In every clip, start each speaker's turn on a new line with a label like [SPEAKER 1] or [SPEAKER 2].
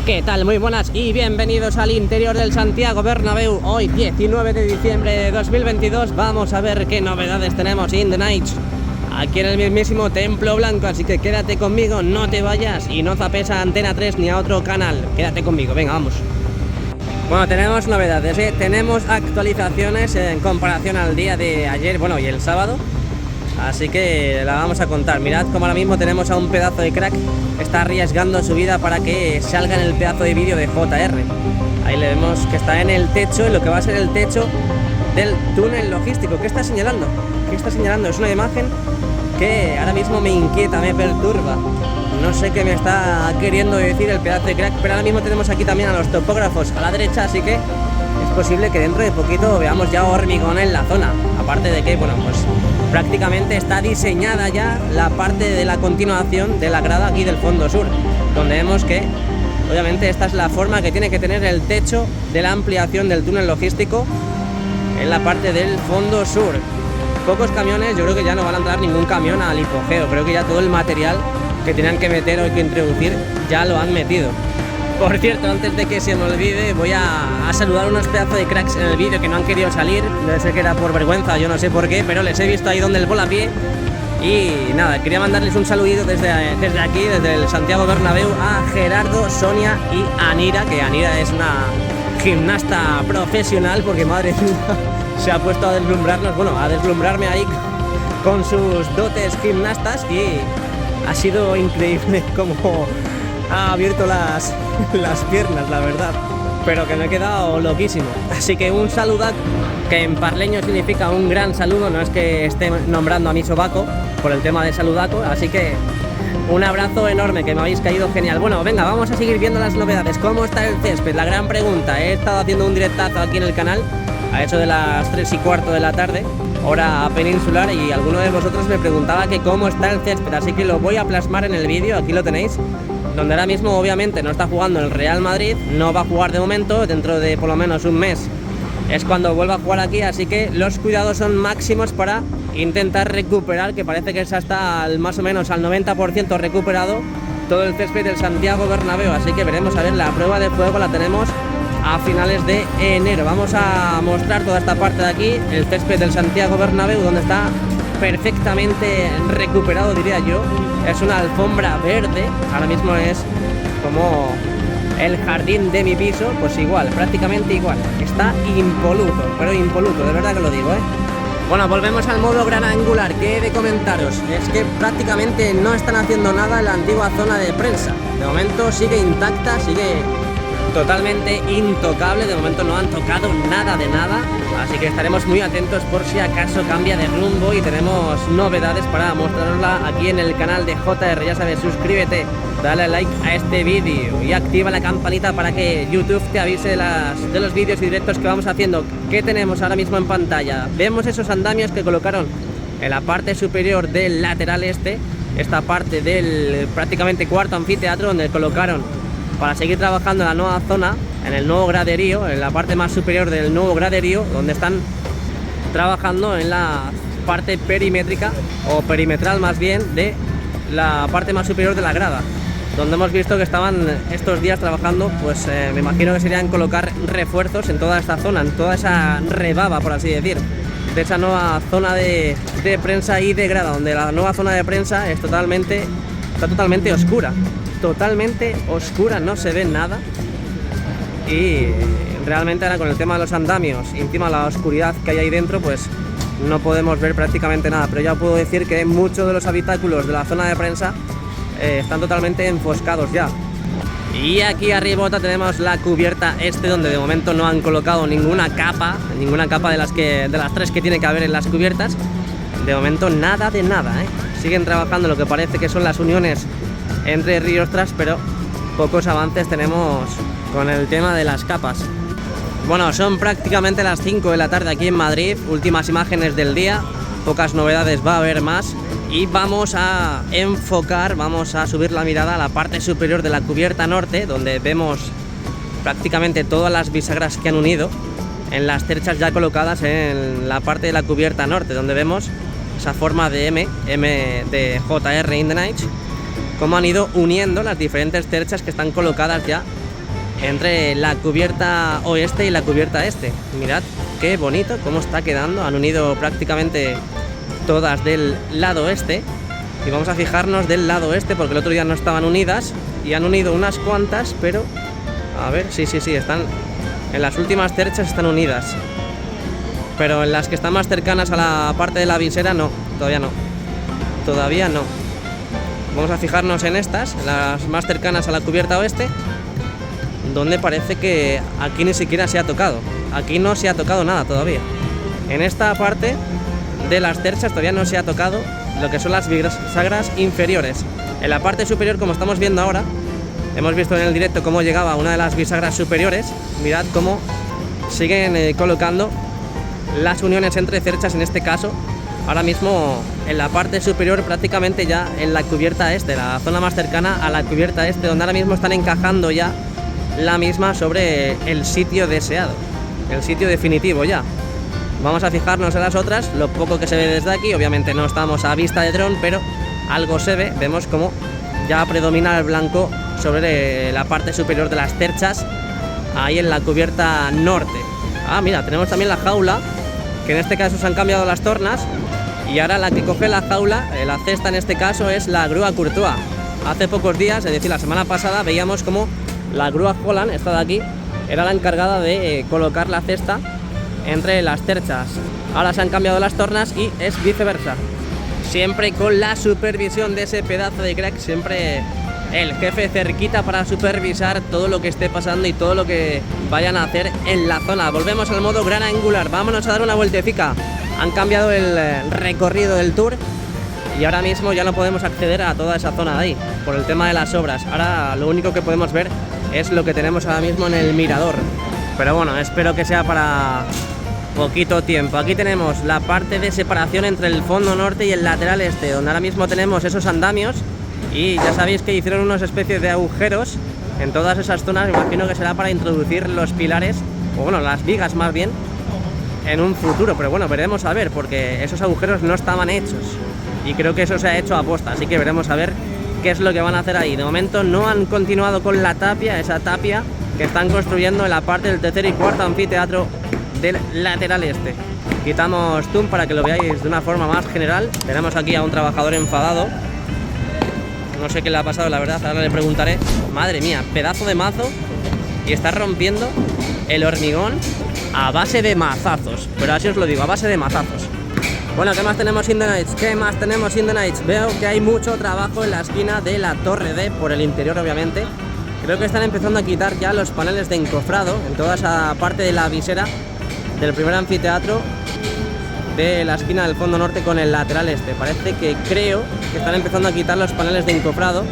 [SPEAKER 1] ¿Qué tal? Muy buenas y bienvenidos al interior del Santiago Bernabéu. Hoy 19 de diciembre de 2022 vamos a ver qué novedades tenemos in the night aquí en el mismísimo Templo Blanco, así que quédate conmigo, no te vayas y no zapes a Antena 3 ni a otro canal. Quédate conmigo, venga, vamos. Bueno, tenemos novedades, tenemos actualizaciones en comparación al día de ayer, bueno, y el sábado. Así que la vamos a contar. Mirad como ahora mismo tenemos a un pedazo de crack. Está arriesgando su vida para que salga en el pedazo de vídeo de JR. Ahí le vemos que está en el techo, en lo que va a ser el techo del túnel logístico. ¿Qué está señalando? ¿Qué está señalando? Es una imagen que ahora mismo me inquieta, me perturba. No sé qué me está queriendo decir el pedazo de crack, pero ahora mismo tenemos aquí también a los topógrafos a la derecha, así que es posible que dentro de poquito veamos ya hormigón en la zona. Aparte de que, bueno, pues prácticamente está diseñada ya la parte de la continuación de la grada aquí del fondo sur, donde vemos que obviamente esta es la forma que tiene que tener el techo de la ampliación del túnel logístico en la parte del fondo sur. Pocos camiones, yo creo que ya no van a entrar ningún camión al hipogeo, creo que ya todo el material que tenían que meter o que introducir ya lo han metido. Por cierto, antes de que se me olvide, voy a saludar unos pedazos de cracks en el vídeo que no han querido salir. Debe ser que era por vergüenza, yo no sé por qué, pero les he visto ahí donde el volapié. Y nada, quería mandarles un saludito desde aquí, desde el Santiago Bernabéu, a Gerardo, Sonia y Anira, que Anira es una gimnasta profesional, porque madre mía, se ha puesto a deslumbrarnos, bueno, a deslumbrarme ahí con sus dotes gimnastas y ha sido increíble cómo ha abierto las piernas, la verdad, pero que me he quedado loquísimo. Así que un saludaco, que en parleño significa un gran saludo, no es que esté nombrando a mi sobaco por el tema de saludaco, así que un abrazo enorme, que me habéis caído genial. Bueno, venga, vamos a seguir viendo las novedades. ¿Cómo está el césped? La gran pregunta. He estado haciendo un directazo aquí en el canal a eso de las 3:15 de la tarde, hora peninsular, y alguno de vosotros me preguntaba que cómo está el césped, así que lo voy a plasmar en el vídeo. Aquí lo tenéis, donde ahora mismo obviamente no está jugando el Real Madrid, no va a jugar de momento, dentro de por lo menos un mes es cuando vuelva a jugar aquí, así que los cuidados son máximos para intentar recuperar, que parece que ya está más o menos al 90% recuperado todo el césped del Santiago Bernabéu, así que veremos a ver, la prueba de fuego la tenemos a finales de enero. Vamos a mostrar toda esta parte de aquí, el césped del Santiago Bernabéu, donde está perfectamente recuperado, diría yo. Es una alfombra verde, ahora mismo es como el jardín de mi piso, pues igual, prácticamente igual. Está impoluto, pero impoluto, de verdad que lo digo, Bueno, volvemos al modo gran angular. ¿Qué he de comentaros? Es que prácticamente no están haciendo nada en la antigua zona de prensa. De momento sigue intacta, sigue totalmente intocable, de momento no han tocado nada de nada, así que estaremos muy atentos por si acaso cambia de rumbo y tenemos novedades para mostrarosla aquí en el canal de JR. Ya sabes, suscríbete, dale like a este vídeo y activa la campanita para que YouTube te avise de los vídeos y directos que vamos haciendo. ¿Qué tenemos ahora mismo en pantalla? Vemos esos andamios que colocaron en la parte superior del lateral esta parte del prácticamente cuarto anfiteatro, donde colocaron para seguir trabajando en la nueva zona, en el nuevo graderío, en la parte más superior del nuevo graderío, donde están trabajando en la parte perimétrica, o perimetral más bien, de la parte más superior de la grada, donde hemos visto que estaban estos días trabajando, pues me imagino que serían colocar refuerzos en toda esta zona, en toda esa rebaba, por así decir, de esa nueva zona de prensa y de grada, donde la nueva zona de prensa está totalmente oscura. Totalmente oscura, no se ve nada, y realmente ahora con el tema de los andamios y encima la oscuridad que hay ahí dentro, pues no podemos ver prácticamente nada, pero ya puedo decir que muchos de los habitáculos de la zona de prensa están totalmente enfoscados ya. Y aquí arribota tenemos la cubierta donde de momento no han colocado ninguna capa de las 3 que tiene que haber en las cubiertas. De momento nada de nada, siguen trabajando lo que parece que son las uniones entre riostras, pero pocos avances tenemos con el tema de las capas. Bueno, son prácticamente las 5 de la tarde aquí en Madrid, últimas imágenes del día, pocas novedades va a haber más, y vamos a enfocar, vamos a subir la mirada a la parte superior de la cubierta norte, donde vemos prácticamente todas las bisagras que han unido en las cerchas ya colocadas en la parte de la cubierta norte, donde vemos esa forma de M de JR in the night, cómo han ido uniendo las diferentes cerchas que están colocadas ya entre la cubierta oeste y la cubierta este. Mirad qué bonito cómo está quedando. Han unido prácticamente todas del lado este. Y vamos a fijarnos del lado este porque el otro día no estaban unidas. Y han unido unas cuantas, pero... A ver, sí, están... En las últimas terchas están unidas. Pero en las que están más cercanas a la parte de la visera no, todavía no. Todavía no. Vamos a fijarnos en estas, las más cercanas a la cubierta oeste, donde parece que aquí ni siquiera se ha tocado. Aquí no se ha tocado nada todavía. En esta parte de las terchas todavía no se ha tocado lo que son las bisagras inferiores. En la parte superior, como estamos viendo ahora, hemos visto en el directo cómo llegaba una de las bisagras superiores. Mirad cómo siguen colocando las uniones entre cerchas, en este caso ahora mismo en la parte superior, prácticamente ya en la cubierta este, la zona más cercana a la cubierta este, donde ahora mismo están encajando ya la misma sobre el sitio deseado, el sitio definitivo ya. Vamos a fijarnos en las otras, lo poco que se ve desde aquí, obviamente no estamos a vista de dron, pero algo se ve, vemos como ya predomina el blanco sobre la parte superior de las terchas, ahí en la cubierta norte. Ah, mira, tenemos también la jaula, que en este caso se han cambiado las tornas, y ahora la que coge la jaula, la cesta en este caso, es la grúa Courtois. Hace pocos días, es decir, la semana pasada, veíamos como la grúa Holland, esta de aquí, era la encargada de colocar la cesta entre las terchas. Ahora se han cambiado las tornas y es viceversa. Siempre con la supervisión de ese pedazo de crack, siempre el jefe cerquita para supervisar todo lo que esté pasando y todo lo que vayan a hacer en la zona. Volvemos al modo gran angular, vámonos a dar una vueltecica. Han cambiado el recorrido del tour y ahora mismo ya no podemos acceder a toda esa zona de ahí por el tema de las obras. Ahora lo único que podemos ver es lo que tenemos ahora mismo en el mirador, pero bueno, espero que sea para poquito tiempo. Aquí tenemos la parte de separación entre el fondo norte y el lateral este, donde ahora mismo tenemos esos andamios. Y ya sabéis que hicieron unas especies de agujeros en todas esas zonas. Me imagino que será para introducir los pilares, o bueno, las vigas más bien, en un futuro. Pero bueno, veremos a ver, porque esos agujeros no estaban hechos. Y creo que eso se ha hecho a posta, así que veremos a ver qué es lo que van a hacer ahí. De momento no han continuado con la tapia, esa tapia que están construyendo en la parte del tercer y cuarto anfiteatro del lateral este. Quitamos zoom para que lo veáis de una forma más general. Tenemos aquí a un trabajador enfadado. No sé qué le ha pasado, la verdad, ahora le preguntaré. Madre mía, pedazo de mazo. Y está rompiendo el hormigón a base de mazazos. Pero así os lo digo, a base de mazazos. Bueno, ¿qué más tenemos in the Nights? ¿Qué más tenemos in the Nights? Veo que hay mucho trabajo en la esquina de la torre D, por el interior obviamente. Creo que están empezando a quitar ya los paneles de encofrado en toda esa parte de la visera del primer anfiteatro de la esquina del fondo norte con el lateral este. Creo que están empezando a quitar los paneles de encofrado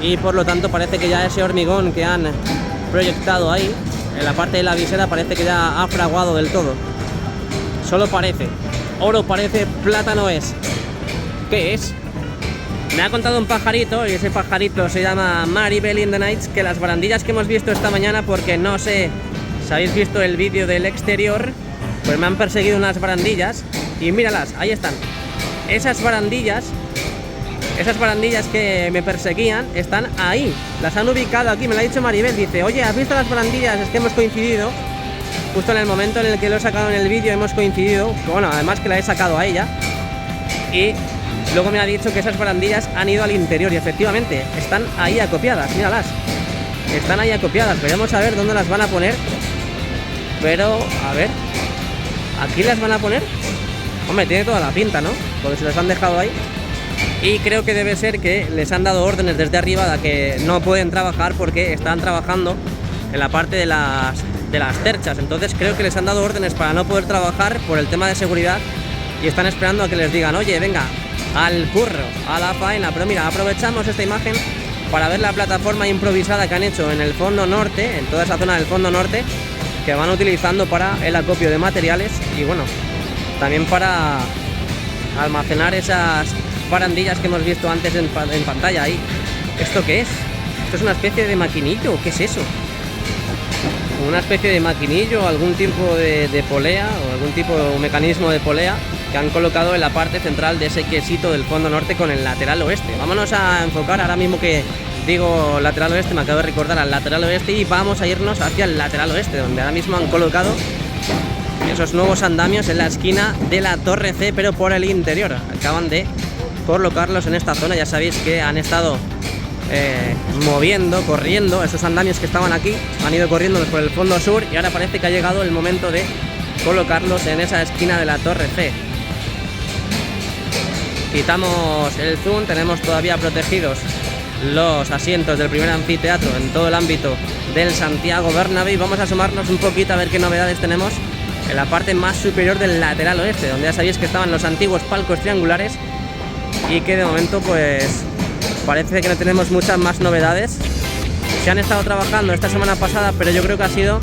[SPEAKER 1] y por lo tanto parece que ya ese hormigón que han proyectado ahí en la parte de la visera parece que ya ha fraguado del todo. Solo parece. Oro parece, plata no es. ¿Qué es? Me ha contado un pajarito, y ese pajarito se llama Maribel in the Nights, que las barandillas que hemos visto esta mañana, porque no sé si habéis visto el vídeo del exterior, pues me han perseguido unas barandillas y míralas, ahí están. Esas barandillas que me perseguían están ahí, las han ubicado aquí. Me lo ha dicho Maribel, dice, oye, ¿has visto las barandillas? Es que hemos coincidido, justo en el momento en el que lo he sacado en el vídeo hemos coincidido, bueno, además que la he sacado a ella. Y luego me ha dicho que esas barandillas han ido al interior y efectivamente están ahí acopiadas, míralas. Están ahí acopiadas, veremos a ver dónde las van a poner. Pero, a ver, ¿aquí las van a poner? Hombre, tiene toda la pinta, ¿no? Porque se las han dejado ahí. Y creo que debe ser que les han dado órdenes desde arriba de que no pueden trabajar porque están trabajando en la parte de las terchas. Entonces creo que les han dado órdenes para no poder trabajar por el tema de seguridad y están esperando a que les digan, oye, venga, al curro, a la faena. Pero mira, aprovechamos esta imagen para ver la plataforma improvisada que han hecho en el fondo norte, en toda esa zona del fondo norte, que van utilizando para el acopio de materiales y bueno, también para almacenar esas barandillas que hemos visto antes en pantalla ahí. ¿Esto qué es? ¿Esto es una especie de maquinillo? ¿Qué es eso? Una especie de maquinillo, algún tipo de polea o algún tipo de mecanismo de polea que han colocado en la parte central de ese quesito del fondo norte con el lateral oeste. Vámonos a enfocar ahora mismo que digo lateral oeste, me acabo de recordar al lateral oeste, y vamos a irnos hacia el lateral oeste, donde ahora mismo han colocado esos nuevos andamios en la esquina de la Torre C, pero por el interior. Acaban de colocarlos en esta zona. Ya sabéis que han estado corriendo esos andamios que estaban aquí, han ido corriendo por el fondo sur, y ahora parece que ha llegado el momento de colocarlos en esa esquina de la Torre C. Quitamos el zoom, tenemos todavía protegidos los asientos del primer anfiteatro en todo el ámbito del Santiago Bernabéu, y vamos a asomarnos un poquito a ver qué novedades tenemos en la parte más superior del lateral oeste, donde ya sabéis que estaban los antiguos palcos triangulares y que de momento pues parece que no tenemos muchas más novedades. Se han estado trabajando esta semana pasada, pero yo creo que ha sido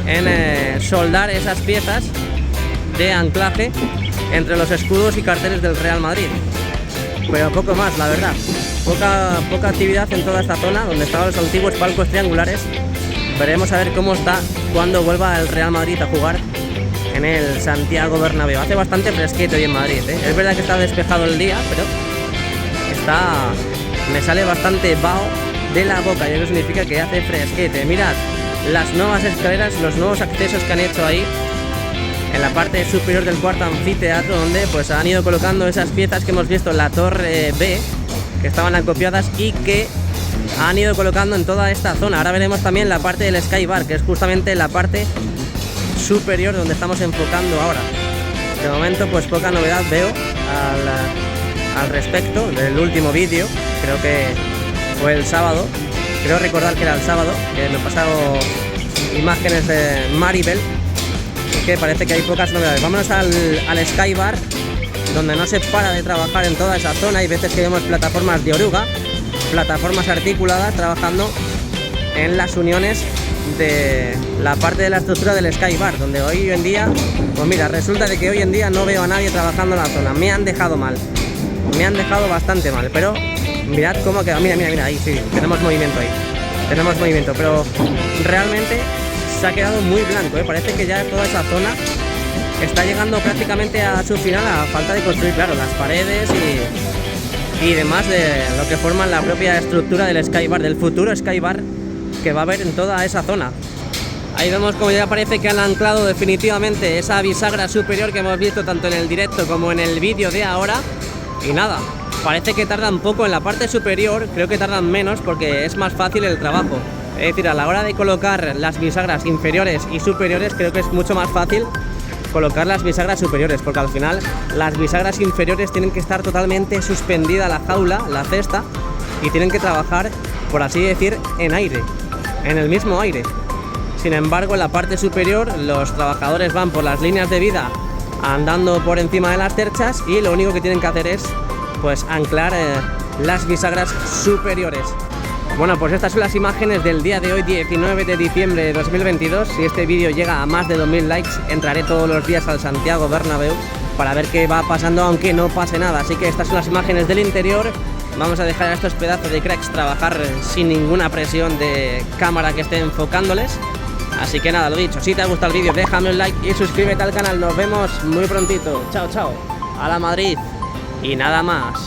[SPEAKER 1] en soldar esas piezas de anclaje entre los escudos y carteles del Real Madrid, pero poco más, la verdad. Poca actividad en toda esta zona donde estaban los antiguos palcos triangulares. Veremos a ver cómo está cuando vuelva el Real Madrid a jugar en el Santiago Bernabéu. Hace bastante fresquito hoy en Madrid, ¿eh? Es verdad que está despejado el día, pero me sale bastante vaho de la boca, y eso significa que hace fresquete. Mirad las nuevas escaleras, los nuevos accesos que han hecho ahí en la parte superior del cuarto anfiteatro, donde pues han ido colocando esas piezas que hemos visto en la Torre B, que estaban acopiadas y que han ido colocando en toda esta zona. Ahora veremos también la parte del Sky Bar, que es justamente la parte superior donde estamos enfocando ahora. De momento pues poca novedad veo al respecto del último vídeo. Creo que fue el sábado, creo recordar que era el sábado, que me he pasado imágenes de Maribel, que parece que hay pocas novedades. Vámonos al Sky Bar, donde no se para de trabajar en toda esa zona. Hay veces que vemos plataformas de oruga, plataformas articuladas, trabajando en las uniones de la parte de la estructura del Sky Bar, donde hoy en día, pues mira, resulta de que hoy en día no veo a nadie trabajando en la zona. Me han dejado mal, me han dejado bastante mal, pero mirad cómo queda. Mira, ahí sí, tenemos movimiento ahí, tenemos movimiento, pero realmente se ha quedado muy blanco, ¿eh? Parece que ya toda esa zona está llegando prácticamente a su final, a falta de construir, claro, las paredes y demás de lo que forman la propia estructura del Sky Bar, del futuro Sky Bar que va a haber en toda esa zona. Ahí vemos como ya parece que han anclado definitivamente esa bisagra superior que hemos visto tanto en el directo como en el vídeo de ahora. Y nada, parece que tardan poco en la parte superior, creo que tardan menos porque es más fácil el trabajo. Es decir, a la hora de colocar las bisagras inferiores y superiores, creo que es mucho más fácil colocar las bisagras superiores, porque al final las bisagras inferiores tienen que estar totalmente suspendida la jaula, la cesta, y tienen que trabajar, por así decir, en aire, en el mismo aire. Sin embargo, en la parte superior los trabajadores van por las líneas de vida andando por encima de las cerchas, y lo único que tienen que hacer es pues anclar las bisagras superiores. Bueno, pues estas son las imágenes del día de hoy, 19 de diciembre de 2022. Si este vídeo llega a más de 2000 likes, entraré todos los días al Santiago Bernabéu para ver qué va pasando, aunque no pase nada. Así que estas son las imágenes del interior. Vamos a dejar a estos pedazos de cracks trabajar sin ninguna presión de cámara que esté enfocándoles. Así que nada, lo dicho, si te ha gustado el vídeo, déjame un like y suscríbete al canal. Nos vemos muy prontito. Chao, chao. A la Madrid. Y nada más.